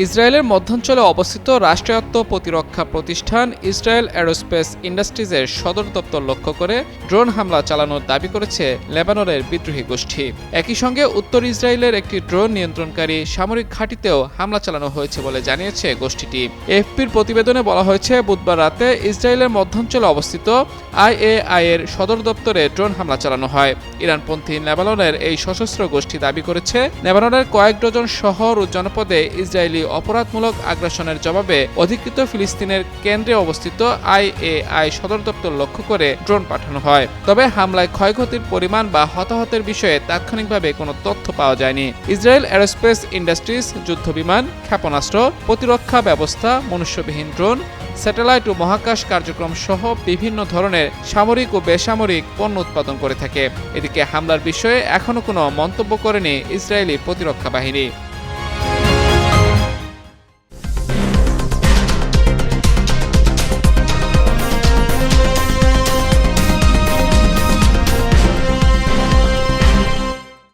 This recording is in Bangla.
ইসরায়েলের মধ্যাঞ্চলে অবস্থিত রাষ্ট্রায়ত্ত প্রতিরক্ষা প্রতিষ্ঠান ইসরায়েল এরোস্পেস ইন্ডাস্ট্রিজের সদর দপ্তর লক্ষ্য করে ড্রোন হামলা চালানোর দাবি করেছে লেবাননের বিদ্রোহী গোষ্ঠী। একই সঙ্গে উত্তর ইসরায়েলের একটি ড্রোন নিয়ন্ত্রণকারী সামরিক ঘাঁটিতেও হামলা চালানো হয়েছে বলে জানিয়েছে গোষ্ঠীটি। এএফপির প্রতিবেদনে বলা হয়েছে, বুধবার রাতে ইসরায়েলের মধ্যাঞ্চলে অবস্থিত IAI এর সদর দপ্তরে ড্রোন হামলা চালানো হয়। ইরানপন্থী লেবাননের এই সশস্ত্র গোষ্ঠী দাবি করেছে, লেবাননের কয়েক ডজন শহর ও জনপদে ইসরায়েলি অপরাধমূলক আগ্রাসনের জবাবে অধিকৃত ফিলিস্তিনের কেন্দ্রে অবস্থিত IAI সদর দপ্তর লক্ষ্য করে ড্রোন পাঠানো হয়। তবে হামলায় ক্ষয়ক্ষতির পরিমাণ বা হতাহতের বিষয়ে তাৎক্ষণিকভাবে কোনো তথ্য পাওয়া যায়নি। ইসরায়েল এরোস্পেস ইন্ডাস্ট্রিজ যুদ্ধবিমান, ক্ষেপণাস্ত্র, প্রতিরক্ষা ব্যবস্থা, মনুষ্যবিহীন ড্রোন, স্যাটেলাইট ও মহাকাশ কার্যক্রম সহ বিভিন্ন ধরনের সামরিক ও বেসামরিক পণ্য উৎপাদন করে থাকে। এদিকে হামলার বিষয়ে এখনো কোনো মন্তব্য করেনি ইসরায়েলি প্রতিরক্ষা বাহিনী।